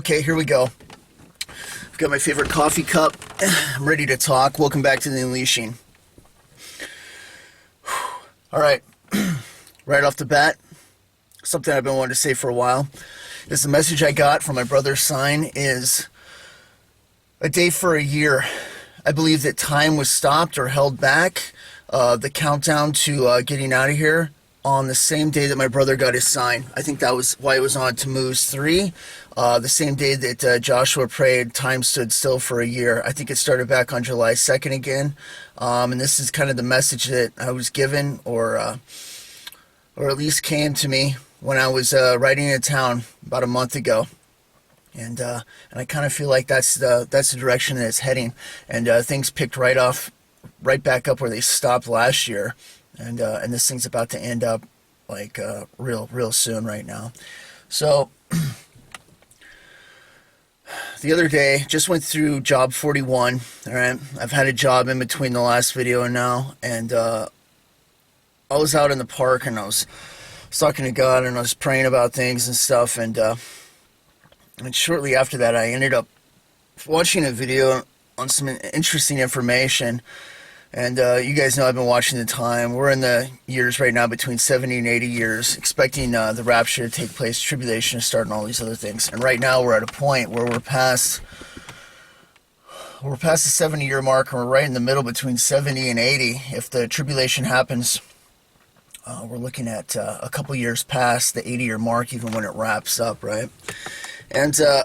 Okay, here we go. I've got my favorite coffee cup. I'm ready to talk. Welcome back to the Unleashing. All right, right off the bat, something I've been wanting to say for a while is the message I got from my brother's sign is a day for a year. I believe that time was stopped or held back, the countdown to getting out of here on the same day that my brother got his sign. I think that was why it was on Tammuz 3. The same day that Joshua prayed, time stood still for a year. I think it started back on July 2nd again. And this is kind of the message that I was given, or at least came to me when I was riding into town about a month ago. And I kind of feel like that's the direction that it's heading. And things picked right back up where they stopped last year. And this thing's about to end up like real soon right now. So the other day, just went through job 41. All right, I've had a job in between the last video and now, and I was out in the park and I was talking to God and I was praying about things and stuff. And shortly after that, I ended up watching a video on some interesting information. And you guys know I've been watching the time. We're in the years right now between 70 and 80 years, expecting the rapture to take place, tribulation to start, and all these other things. And right now we're at a point where we're past the 70-year mark, and we're right in the middle between 70 and 80. If the tribulation happens, we're looking at a couple years past the 80-year mark, even when it wraps up, right? And I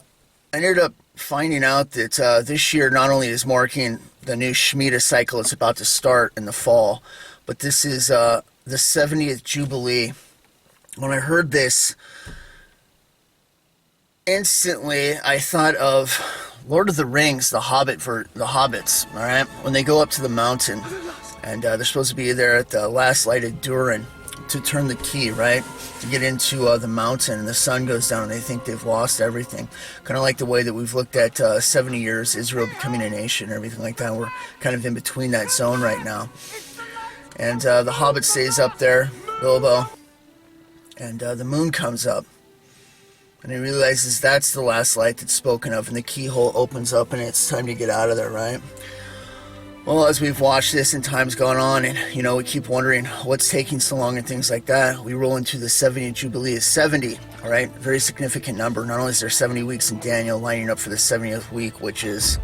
ended up finding out that this year not only is marking the new Shemitah cycle, it's about to start in the fall, but this is the 70th Jubilee. When I heard this, instantly I thought of Lord of the Rings, the hobbits, all right? When they go up to the mountain, and they're supposed to be there at the last light of Durin to turn the key, right? To get into the mountain, and the sun goes down and they think they've lost everything. Kind of like the way that we've looked at 70 years, Israel becoming a nation and everything like that. We're kind of in between that zone right now. And the Hobbit stays up there, Bilbo, and the moon comes up. And he realizes that's the last light that's spoken of, and the keyhole opens up and it's time to get out of there, right? Well, as we've watched this and time's gone on, and we keep wondering what's taking so long and things like that, we roll into the 70th Jubilee. Is 70, all right? Very significant number. Not only is there 70 weeks in Daniel lining up for the 70th week, which is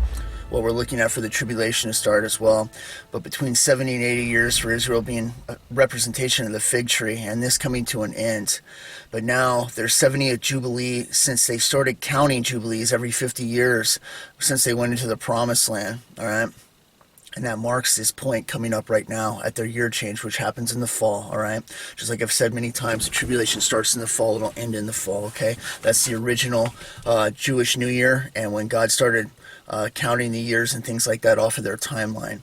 what we're looking at for the tribulation to start as well, but between 70 and 80 years for Israel being a representation of the fig tree, and this coming to an end. But now there's 70th Jubilee since they started counting Jubilees every 50 years since they went into the Promised Land, all right? And that marks this point coming up right now at their year change, which happens in the fall, all right? Just like I've said many times, the tribulation starts in the fall, it'll end in the fall, okay? That's the original Jewish New Year, and when God started counting the years and things like that off of their timeline.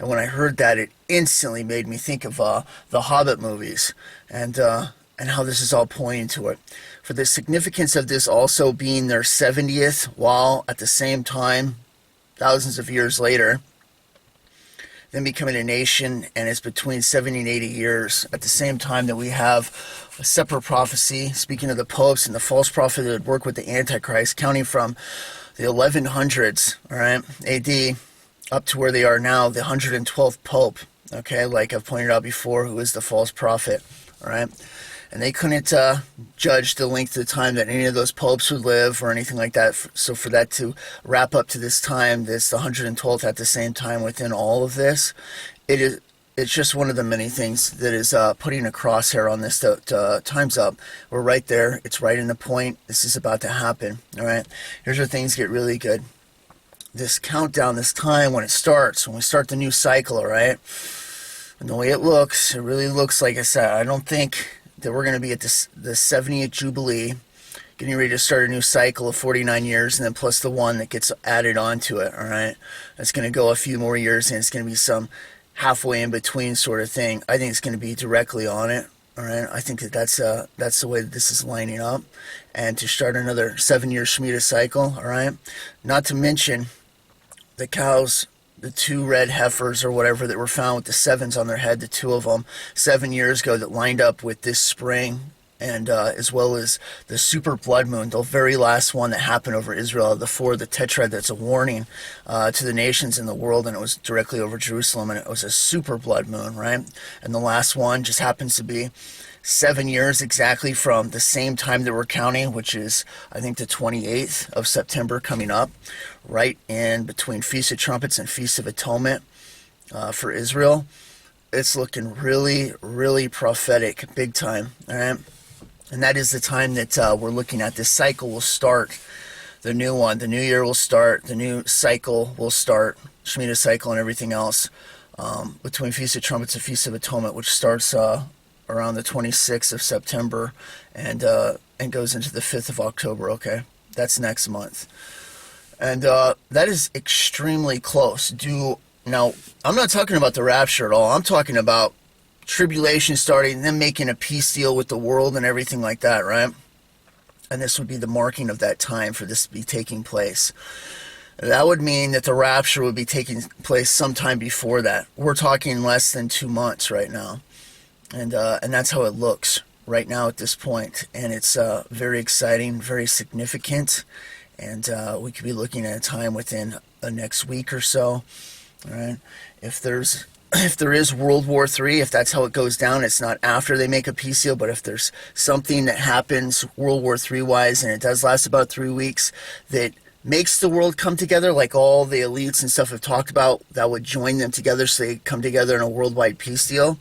And when I heard that, it instantly made me think of the Hobbit movies and how this is all pointing to it. For the significance of this also being their 70th, while at the same time, thousands of years later, then becoming a nation, and it's between 70 and 80 years at the same time that we have a separate prophecy, speaking of the popes and the false prophet that would work with the Antichrist, counting from the 1100s, all right, AD, up to where they are now, the 112th pope, okay, like I've pointed out before, who is the false prophet, all right? And they couldn't judge the length of the time that any of those popes would live or anything like that. So for that to wrap up to this time, this the 112th at the same time within all of this, it's just one of the many things that is putting a crosshair on this. Time's up. We're right there. It's right in the point. This is about to happen. All right. Here's where things get really good. This countdown, this time when it starts, when we start the new cycle, all right? And the way it looks, it really looks like I said, I don't think that we're going to be at the 70th Jubilee, getting ready to start a new cycle of 49 years, and then plus the one that gets added onto it, all right? It's going to go a few more years, and it's going to be some halfway in between sort of thing. I think it's going to be directly on it, all right? I think that's the way that this is lining up, and to start another 7-year Shemitah cycle, all right? Not to mention the cows, the 2 red heifers or whatever that were found with the 7s on their head, the 2 of them 7 years ago that lined up with this spring and as well as the super blood moon, the very last one that happened over Israel, the tetrad, that's a warning to the nations in the world, and it was directly over Jerusalem, and it was a super blood moon, right? And the last one just happens to be 7 years exactly from the same time that we're counting, which is, I think, the 28th of September coming up, right in between Feast of Trumpets and Feast of Atonement for Israel. It's looking really, really prophetic, big time, all right? And that is the time that we're looking at. This cycle will start, the new one. The new year will start. The new cycle will start, Shemitah cycle and everything else, between Feast of Trumpets and Feast of Atonement, which starts around the 26th of September and goes into the 5th of October, okay? That's next month. And that is extremely close. Now, I'm not talking about the rapture at all. I'm talking about tribulation starting, them making a peace deal with the world and everything like that, right? And this would be the marking of that time for this to be taking place. That would mean that the rapture would be taking place sometime before that. We're talking less than 2 months right now. And that's how it looks right now at this point. And it's very exciting, very significant. And we could be looking at a time within the next week or so. All right? If there is World War III, if that's how it goes down, it's not after they make a peace deal, but if there's something that happens World War III wise, and it does last about 3 weeks, that makes the world come together, like all the elites and stuff have talked about, that would join them together so they come together in a worldwide peace deal,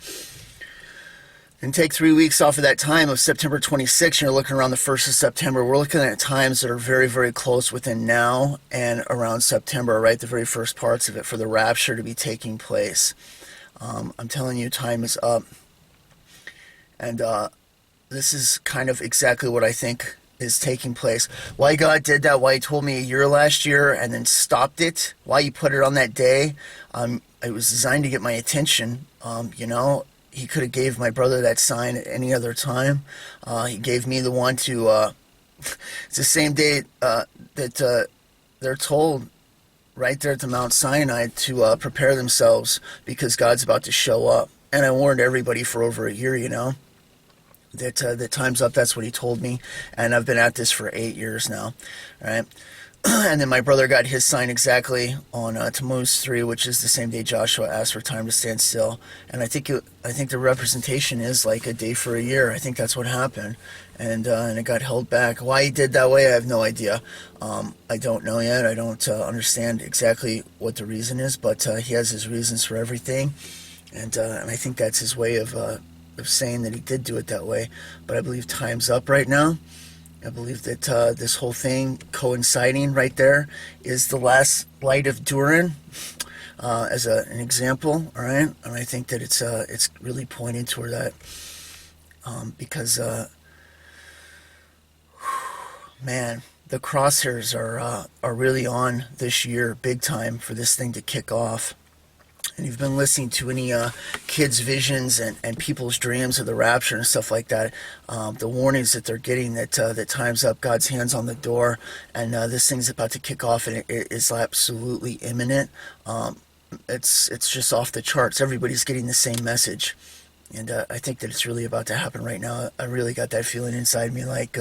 and take 3 weeks off of that time of September 26th, you're looking around the 1st of September. We're looking at times that are very, very close within now and around September, right? The very first parts of it for the rapture to be taking place. I'm telling you, time is up. And this is kind of exactly what I think is taking place. Why God did that, why he told me a year last year and then stopped it, why he put it on that day, it was designed to get my attention. He could have gave my brother that sign at any other time. He gave me the one to, it's the same day that they're told right there at the Mount Sinai to prepare themselves because God's about to show up. And I warned everybody for over a year, that time's up. That's what he told me. And I've been at this for 8 years now, right? And then my brother got his sign exactly on Tammuz 3, which is the same day Joshua asked for time to stand still. And I think the representation is like a day for a year. I think that's what happened, and it got held back. Why he did that way, I have no idea. I don't know yet. I don't understand exactly what the reason is, but he has his reasons for everything, and I think that's his way of saying that he did do it that way. But I believe time's up right now. I believe that this whole thing coinciding right there is the last light of Durin as an example, all right? And I think that it's really pointing toward that because, man, the crosshairs are really on this year big time for this thing to kick off. And you've been listening to any kids' visions and people's dreams of the rapture and stuff like that, the warnings that they're getting that time's up, God's hand's on the door, and this thing's about to kick off, and it is absolutely imminent. It's just off the charts. Everybody's getting the same message. And I think that it's really about to happen right now. I really got that feeling inside me, like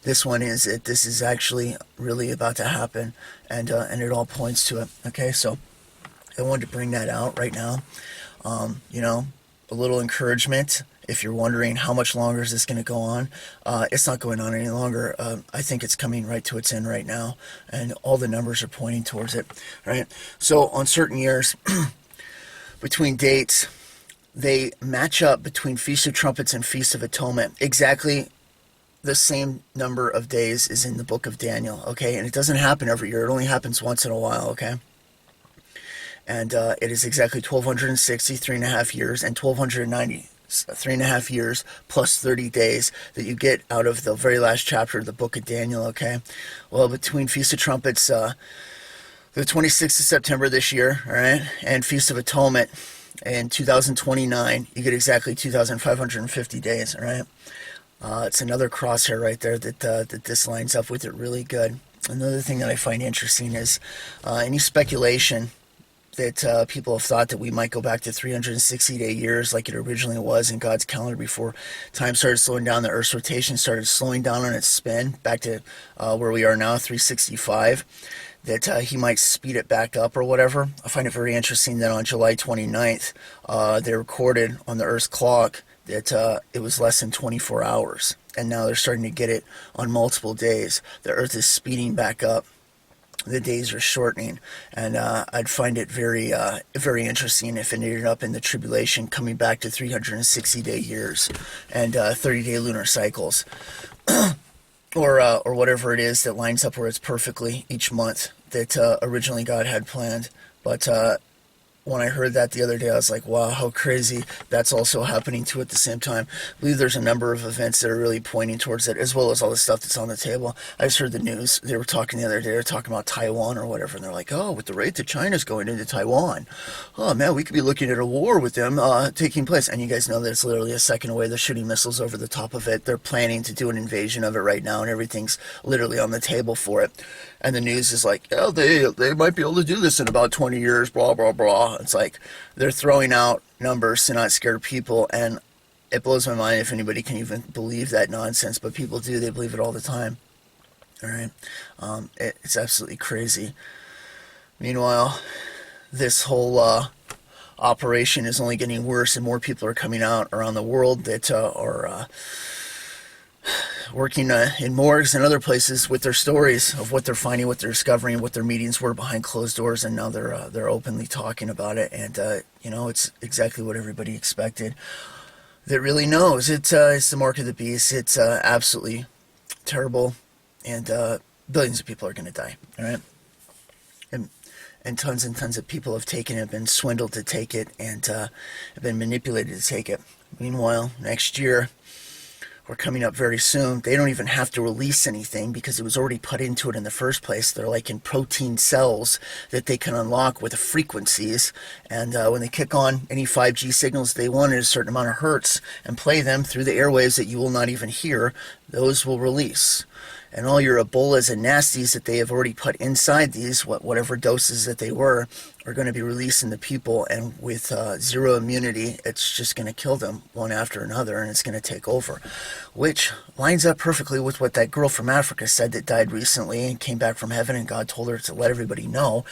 this is actually really about to happen, and it all points to it. Okay, so I wanted to bring that out right now. A little encouragement. If you're wondering how much longer is this going to go on, it's not going on any longer. I think it's coming right to its end right now, and all the numbers are pointing towards it. Right. So on certain years, between dates, they match up between Feast of Trumpets and Feast of Atonement. Exactly the same number of days is in the book of Daniel. Okay, and it doesn't happen every year. It only happens once in a while. Okay. And it is exactly 1,260, 3.5 years, and 1,290, 3.5 years, plus 30 days that you get out of the very last chapter of the book of Daniel, okay? Well, between Feast of Trumpets, the 26th of September this year, all right, and Feast of Atonement in 2029, you get exactly 2,550 days, all right? It's another crosshair right there that this lines up with it really good. Another thing that I find interesting is any speculation that people have thought that we might go back to 360-day years like it originally was in God's calendar before time started slowing down. The Earth's rotation started slowing down on its spin back to where we are now, 365. That he might speed it back up or whatever. I find it very interesting that on July 29th, they recorded on the Earth's clock that it was less than 24 hours. And now they're starting to get it on multiple days. The Earth is speeding back up. The days are shortening, and I'd find it very, very interesting if it ended up in the tribulation coming back to 360-day years and 30-day lunar cycles, or whatever it is that lines up where it's perfectly each month that originally God had planned. But when I heard that the other day, I was like, wow, how crazy that's also happening too at the same time. I believe there's a number of events that are really pointing towards it, as well as all the stuff that's on the table. I just heard the news. They were talking the other day, they were talking about Taiwan or whatever, and they're like, oh, with the rate that China's going into Taiwan, oh man, we could be looking at a war with them taking place. And you guys know that it's literally a second away. They're shooting missiles over the top of it. They're planning to do an invasion of it right now, and everything's literally on the table for it. And the news is like, oh, they might be able to do this in about 20 years, blah, blah, blah. It's like they're throwing out numbers to not scare people, and it blows my mind if anybody can even believe that nonsense, but people do. They believe it all the time. All right? It's absolutely crazy. Meanwhile, this whole operation is only getting worse, and more people are coming out around the world that are working in morgues and other places with their stories of what they're finding, what they're discovering, what their meetings were behind closed doors, and now they're openly talking about it. And it's exactly what everybody expected. That really knows it's the mark of the beast. It's absolutely terrible, and billions of people are going to die. All right, and tons of people have taken it, been swindled to take it, and have been manipulated to take it. Meanwhile, next year, or coming up very soon, they don't even have to release anything because it was already put into it in the first place. They're like in protein cells that they can unlock with the frequencies, and when they kick on any 5G signals they want at a certain amount of hertz and play them through the airwaves that you will not even hear, those will release. And all your Ebolas and nasties that they have already put inside these, whatever doses that they were, are going to be releasing the people, and with zero immunity, it's just going to kill them one after another, and it's going to take over, which lines up perfectly with what that girl from Africa said that died recently and came back from heaven, and God told her to let everybody know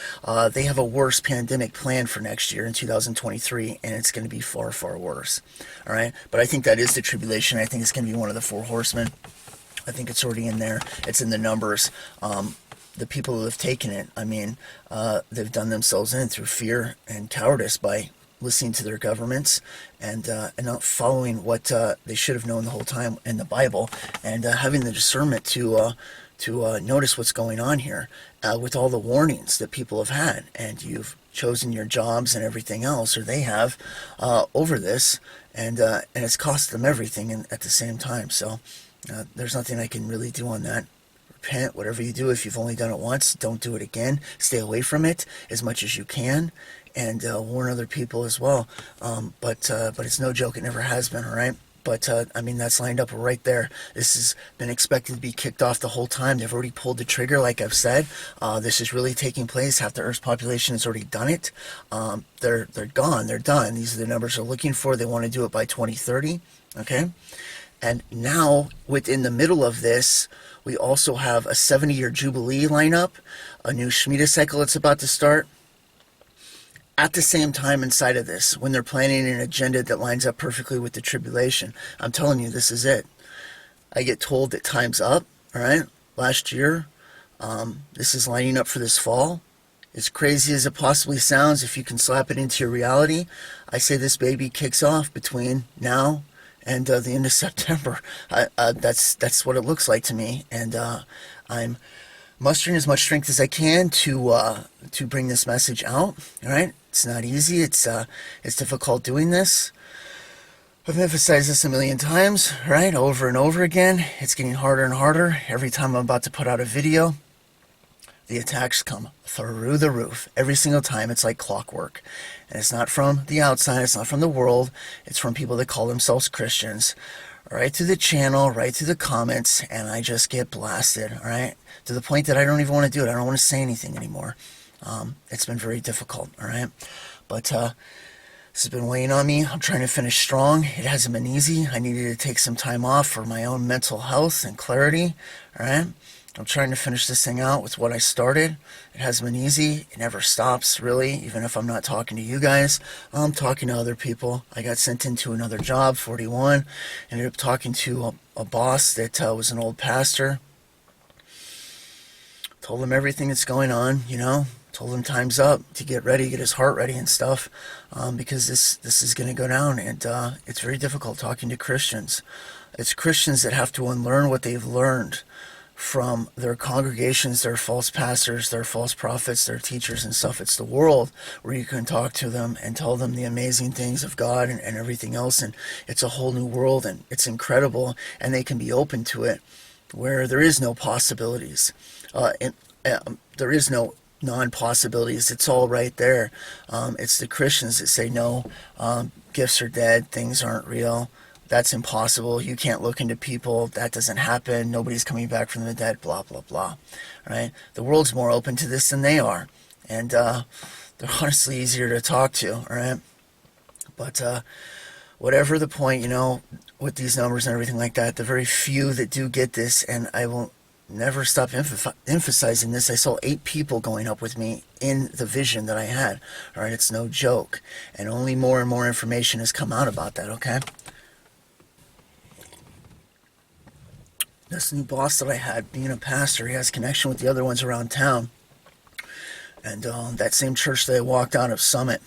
they have a worse pandemic planned for next year in 2023, and it's going to be far, far worse. All right, but I think that is the tribulation. I think it's going to be one of the four horsemen. I think it's already in there. It's in the numbers. The people who have taken it, I mean, they've done themselves in through fear and cowardice by listening to their governments and not following what they should have known the whole time in the Bible, and having the discernment to notice what's going on here with all the warnings that people have had. And you've chosen your jobs and everything else, or they have, over this, and it's cost them everything at the same time. So there's nothing I can really do on that. Repent, whatever you do. If you've only done it once, don't do it again. Stay away from it as much as you can, and warn other people as well. But it's no joke. It never has been, all right? But, I mean, that's lined up right there. This has been expected to be kicked off the whole time. They've already pulled the trigger, like I've said. This is really taking place. Half the Earth's population has already done it. They're gone. They're done. These are the numbers they're looking for. They want to do it by 2030, okay? And now, within the middle of this, we also have a 70-year Jubilee lineup, a new Shemitah cycle that's about to start. At the same time inside of this, when they're planning an agenda that lines up perfectly with the tribulation, I'm telling you, this is it. I get told that time's up, all right? Last year, this is lining up for this fall. As crazy as it possibly sounds, if you can slap it into your reality, I say this baby kicks off between now and the end of September. That's what it looks like to me, and I'm mustering as much strength as I can to bring this message out. All right, it's not easy. It's difficult doing this. I've emphasized this a million times, right, over and over again. It's getting harder and harder every time I'm about to put out a video. The attacks come through the roof every single time. It's like clockwork. And it's not from the outside. It's not from the world. It's from people that call themselves Christians. Right through the channel, right through the comments, and I just get blasted, all right? To the point that I don't even want to do it. I don't want to say anything anymore. It's been very difficult, all right? But this has been weighing on me. I'm trying to finish strong. It hasn't been easy. I needed to take some time off for my own mental health and clarity, all right? I'm trying to finish this thing out with what I started. It hasn't been easy. It never stops, really, even if I'm not talking to you guys. I'm talking to other people. I got sent into another job, 41. Ended up talking to a boss that was an old pastor. Told him everything that's going on, Told him time's up to get ready, get his heart ready and stuff, because this is going to go down. And it's very difficult talking to Christians. It's Christians that have to unlearn what they've learned from their congregations, their false pastors, their false prophets, their teachers and stuff. It's the world where you can talk to them and tell them the amazing things of God and everything else. And it's a whole new world, and it's incredible, and they can be open to it where there is no possibilities. There is no non-possibilities. It's all right there. It's the Christians that say, no, gifts are dead, things aren't real. That's impossible. You can't look into people. That doesn't happen. Nobody's coming back from the dead, blah, blah, blah. Right? The world's more open to this than they are. And they're honestly easier to talk to, all right? But whatever the point, with these numbers and everything like that, the very few that do get this, and I will never stop emphasizing this, I saw 8 people going up with me in the vision that I had. All right? It's no joke. And only more and more information has come out about that, okay? This new boss that I had, being a pastor, he has connection with the other ones around town. And that same church that I walked out of Summit,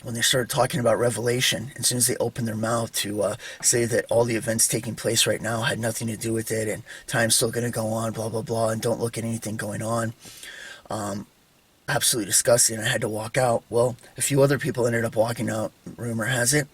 when they started talking about Revelation, as soon as they opened their mouth to say that all the events taking place right now had nothing to do with it, and time's still going to go on, blah, blah, blah, and don't look at anything going on. Absolutely disgusting. I had to walk out. Well, a few other people ended up walking out, rumor has it,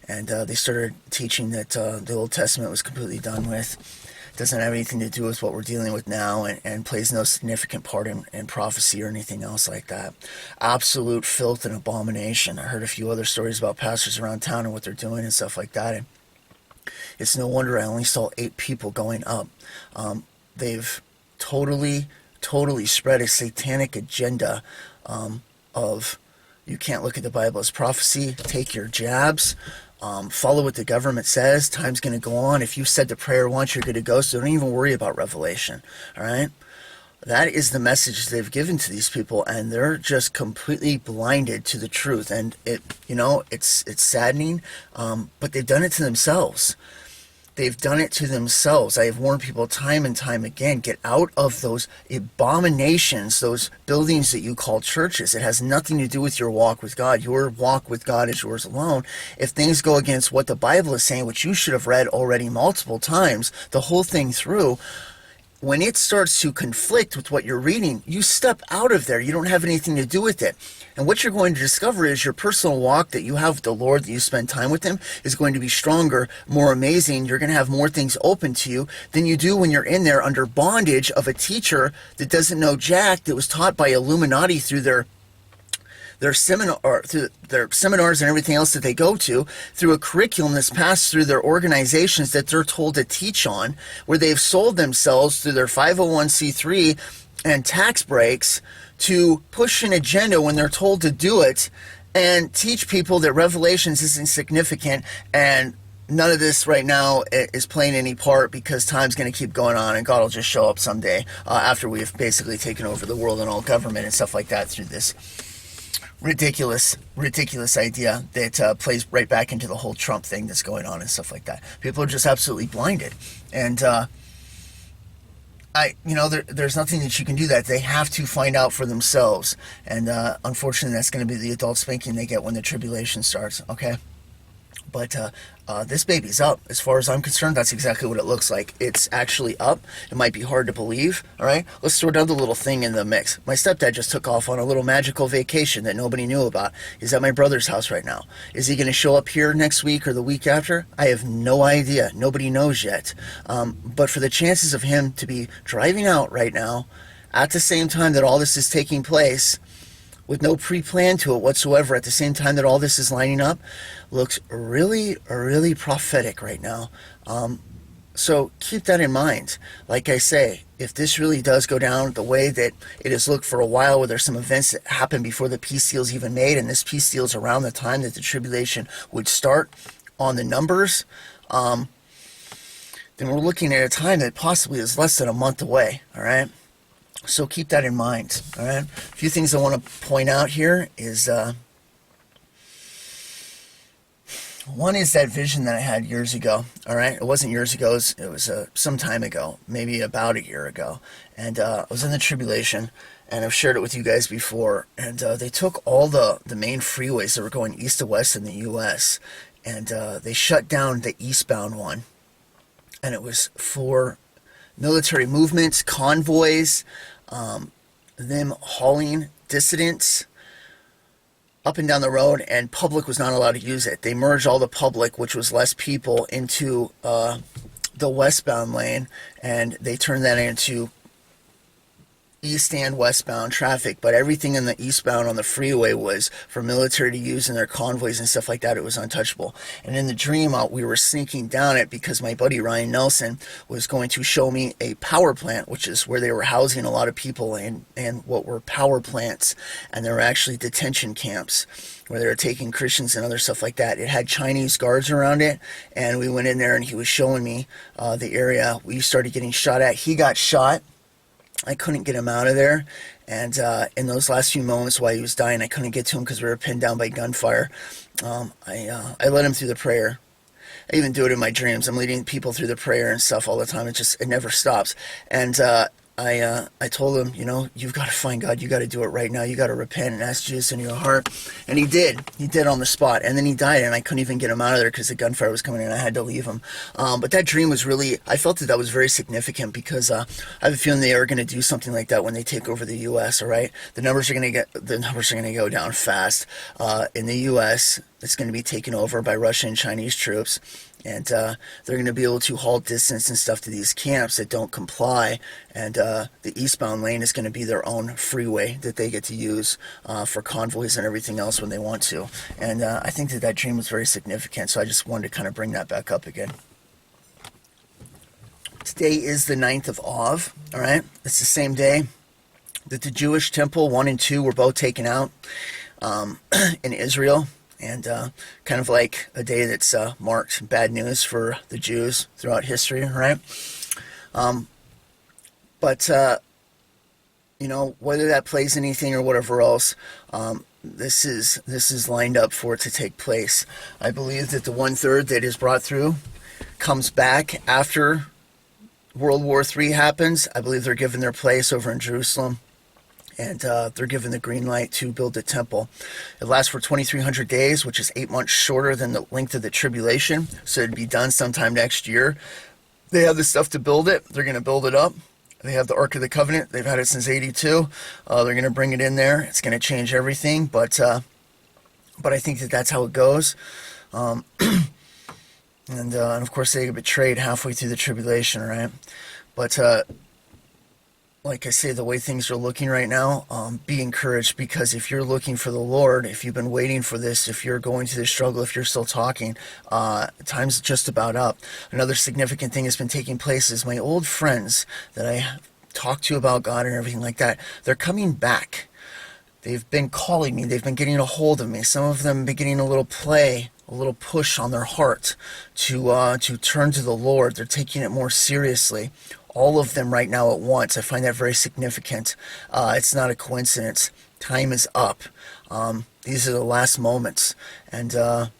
and they started teaching that the Old Testament was completely done with. Doesn't have anything to do with what we're dealing with now, and plays no significant part in prophecy or anything else like that. Absolute filth and abomination. I heard a few other stories about pastors around town and what they're doing and stuff like that, and it's no wonder I only saw 8 people going up. They've totally spread a satanic agenda of, you can't look at the Bible as prophecy, take your jabs, follow what the government says, time's going to go on. If you said the prayer once, you're good to go, so don't even worry about Revelation, all right? That is the message they've given to these people, and they're just completely blinded to the truth. And it's saddening, but they've done it to themselves. They've done it to themselves. I have warned people time and time again, get out of those abominations, those buildings that you call churches. It has nothing to do with your walk with God. Your walk with God is yours alone. If things go against what the Bible is saying, which you should have read already multiple times, the whole thing through, when it starts to conflict with what you're reading, you step out of there. You don't have anything to do with it. And what you're going to discover is your personal walk that you have with the Lord, that you spend time with Him, is going to be stronger, more amazing. You're going to have more things open to you than you do when you're in there under bondage of a teacher that doesn't know jack, that was taught by Illuminati through their through their seminars and everything else that they go to, through a curriculum that's passed through their organizations that they're told to teach on, where they've sold themselves through their 501c3 and tax breaks to push an agenda when they're told to do it, and teach people that Revelations isn't significant, and none of this right now is playing any part, because time's going to keep going on and God will just show up someday after we've basically taken over the world and all government and stuff like that through this ridiculous idea that plays right back into the whole Trump thing that's going on and stuff like that. People are just absolutely blinded. And there's nothing that you can do that. They have to find out for themselves. And unfortunately, that's going to be the adult spanking they get when the tribulation starts, okay? But this baby's up. As far as I'm concerned, that's exactly what it looks like. It's actually up. It might be hard to believe, all right? Let's throw another little thing in the mix. My stepdad just took off on a little magical vacation that nobody knew about. He's at my brother's house right now. Is he going to show up here next week or the week after? I have no idea. Nobody knows yet. But for the chances of him to be driving out right now at the same time that all this is taking place, with no pre-plan to it whatsoever, at the same time that all this is lining up, looks really, really prophetic right now. So keep that in mind. Like I say, if this really does go down the way that it has looked for a while, where there's some events that happened before the peace deal's even made, and this peace deal's around the time that the tribulation would start on the numbers, then we're looking at a time that possibly is less than a month away, all right? So keep that in mind, all right? A few things I want to point out here is, one is that vision that I had years ago, all right? It wasn't years ago, it was some time ago, maybe about a year ago. And I was in the tribulation, and I've shared it with you guys before, and they took all the main freeways that were going east to west in the U.S., and they shut down the eastbound one. And it was for military movements, convoys, them hauling dissidents up and down the road, and public was not allowed to use it. They merged all the public, which was less people, into the westbound lane, and they turned that into east and westbound traffic, but everything in the eastbound on the freeway was for military to use in their convoys and stuff like that. It was untouchable. And in the dream, we were sneaking down it because my buddy Ryan Nelson was going to show me a power plant, which is where they were housing a lot of people, and what were power plants, and there were actually detention camps where they were taking Christians and other stuff like that. It had Chinese guards around it, and we went in there and he was showing me the area. We started getting shot at. He got shot. I couldn't get him out of there, and in those last few moments while he was dying, I couldn't get to him because we were pinned down by gunfire. I led him through the prayer. I even do it in my dreams. I'm leading people through the prayer and stuff all the time. It never stops. And I told him, you've got to find God. You got to do it right now. You got to repent and ask Jesus in your heart. And he did. He did on the spot. And then he died, and I couldn't even get him out of there because the gunfire was coming in. I had to leave him. But that dream was really, I felt that was very significant because I have a feeling they are going to do something like that when they take over the U.S. All right, the numbers are going to go down fast in the U.S. It's going to be taken over by Russian and Chinese troops. And they're going to be able to haul distance and stuff to these camps that don't comply. And the eastbound lane is going to be their own freeway that they get to use for convoys and everything else when they want to. And I think that dream was very significant. So I just wanted to kind of bring that back up again. Today is the 9th of Av. All right. It's the same day that the Jewish temple 1 and 2 were both taken out in Israel. And kind of like a day that's marked bad news for the Jews throughout history, right? But whether that plays anything or whatever else, this is lined up for it to take place. I believe that the 1/3 that is brought through comes back after World War III happens. I believe they're given their place over in Jerusalem. And they're given the green light to build the temple. It lasts for 2,300 days, which is 8 months shorter than the length of the tribulation. So it'd be done sometime next year. They have the stuff to build it. They're going to build it up. They have the Ark of the Covenant. They've had it since 82. They're going to bring it in there. It's going to change everything. But I think that's how it goes. And of course, they get betrayed halfway through the tribulation, right? But like I say, the way things are looking right now, be encouraged, because if you're looking for the Lord, if you've been waiting for this, if you're going through the struggle, if you're still talking, time's just about up. Another significant thing that's been taking place is my old friends that I talked to about God and everything like that, they're coming back. They've been calling me. They've been getting a hold of me. Some of them have been getting a little push on their heart to turn to the Lord. They're taking it more seriously. All of them right now at once. I find that very significant. It's not a coincidence. Time is up. These are the last moments. And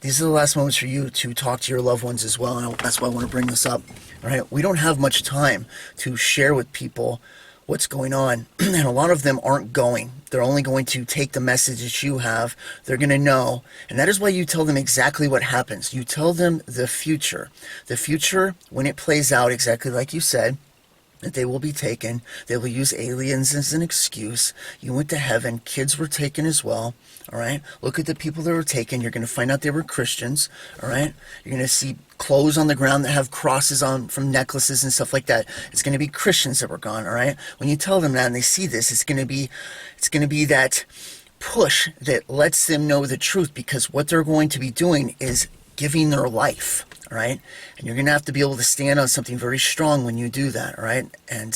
these are the last moments for you to talk to your loved ones as well. And that's why I want to bring this up. All right? We don't have much time to share with people what's going on. And a lot of them aren't going. They're only going to take the message that you have. They're going to know. And that is why you tell them exactly what happens. You tell them the future. The future, when it plays out exactly like you said, that they will be taken. They will use aliens as an excuse. You went to heaven. Kids were taken as well. All right. Look at the people that were taken. You're going to find out they were Christians. All right. You're going to see clothes on the ground that have crosses on from necklaces and stuff like that. It's going to be Christians that were gone. All right. When you tell them that and they see this, it's going to be that push that lets them know the truth, because what they're going to be doing is giving their life. all right? And you're going to have to be able to stand on something very strong when you do that, all right? And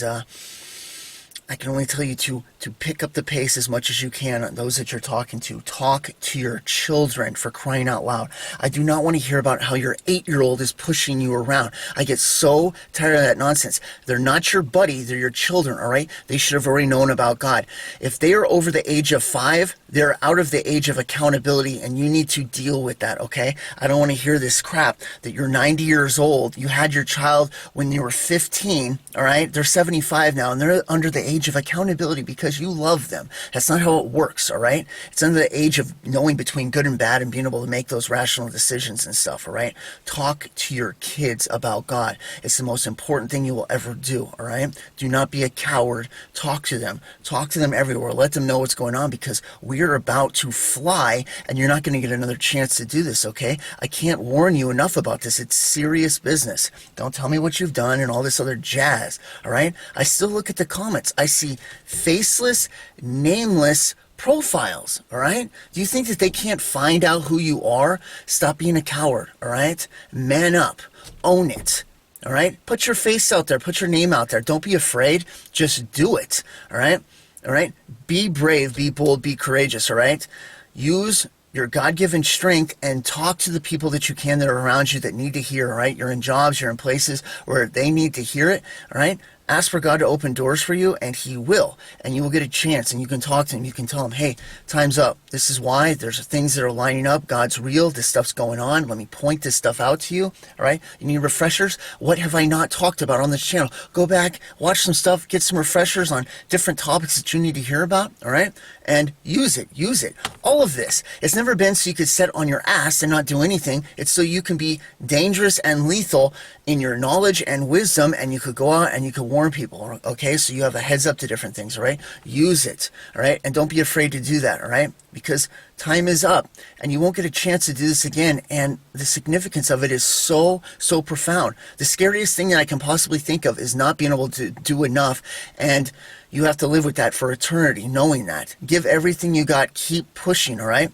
I can only tell you to pick up the pace as much as you can on those that you're talking to. Talk to your children, for crying out loud. I do not want to hear about how your 8-year-old is pushing you around. I get so tired of that nonsense. They're not your buddy, they're your children, all right? They should have already known about God. If they are over the age of 5, they're out of the age of accountability, and you need to deal with that, okay? I don't want to hear this crap that you're 90 years old, you had your child when you were 15, all right? They're 75 now, and they're under the age of accountability because you love them. That's not how it works, all right? It's under the age of knowing between good and bad and being able to make those rational decisions and stuff, all right? Talk to your kids about God. It's the most important thing you will ever do, all right? Do not be a coward. Talk to them. Talk to them everywhere. Let them know what's going on, because we are about to fly, and you're not going to get another chance to do this, okay? I can't warn you enough about this. It's serious business. Don't tell me what you've done and all this other jazz, all right? I still look at the comments. I see faceless, nameless profiles, all right? Do you think that they can't find out who you are? Stop being a coward, all right? Man up. Own it, all right? Put your face out there. Put your name out there. Don't be afraid. Just do it, all right? All right? Be brave, be bold, be courageous, all right? Use your God-given strength and talk to the people that you can that are around you that need to hear, all right? You're in jobs, you're in places where they need to hear it, all right? Ask for God to open doors for you, and He will. And you will get a chance, and you can talk to Him. You can tell Him, hey, time's up. This is why. There's things that are lining up. God's real. This stuff's going on. Let me point this stuff out to you. All right? You need refreshers? What have I not talked about on this channel? Go back, watch some stuff, get some refreshers on different topics that you need to hear about. All right? And use it. Use it. All of this. It's never been so you could sit on your ass and not do anything. It's so you can be dangerous and lethal in your knowledge and wisdom, and you could go out and you could warn people, okay? So you have a heads up to different things, all right? Use it, all right? And don't be afraid to do that, all right? Because time is up, and you won't get a chance to do this again, and the significance of it is so, so profound. The scariest thing that I can possibly think of is not being able to do enough, and you have to live with that for eternity, knowing that. Give everything you got. Keep pushing, all right?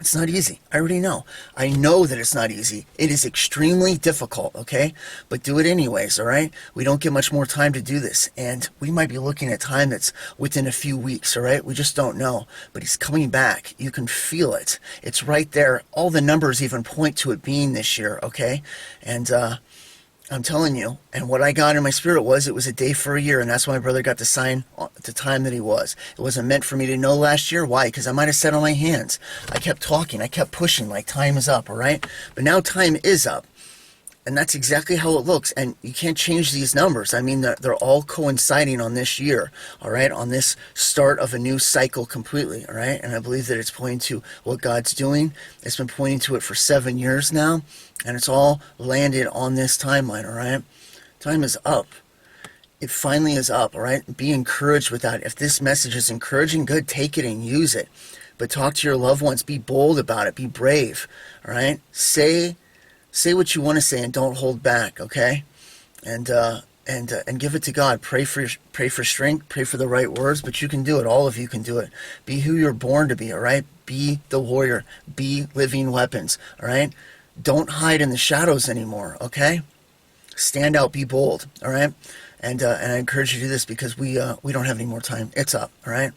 It's not easy. I already know. I know that it's not easy. It is extremely difficult, okay? But do it anyways, all right? We don't get much more time to do this, and we might be looking at time that's within a few weeks, all right? We just don't know. But He's coming back. You can feel it. It's right there. All the numbers even point to it being this year, okay? And I'm telling you, and what I got in my spirit was it was a day for a year, and that's why my brother got the sign at the time that he was. It wasn't meant for me to know last year. Why? Because I might have sat on my hands. I kept talking. I kept pushing like time is up, all right? But now time is up. And that's exactly how it looks. And you can't change these numbers. I mean, they're all coinciding on this year, all right, on this start of a new cycle completely, all right? And I believe that it's pointing to what God's doing. It's been pointing to it for 7 years now, and it's all landed on this timeline, all right? Time is up. It finally is up, all right? Be encouraged with that. If this message is encouraging, good, take it and use it. But talk to your loved ones. Be bold about it. Be brave, all right? Say what you want to say and don't hold back, okay? And give it to God. Pray for strength. Pray for the right words. But you can do it. All of you can do it. Be who you're born to be, all right? Be the warrior. Be living weapons, all right? Don't hide in the shadows anymore, okay? Stand out. Be bold, all right? And I encourage you to do this because we don't have any more time. It's up, all right?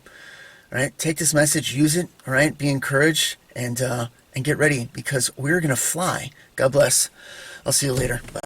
All right? Take this message. Use it, all right? Be encouraged and get ready because we're going to fly. God bless. I'll see you later. Bye.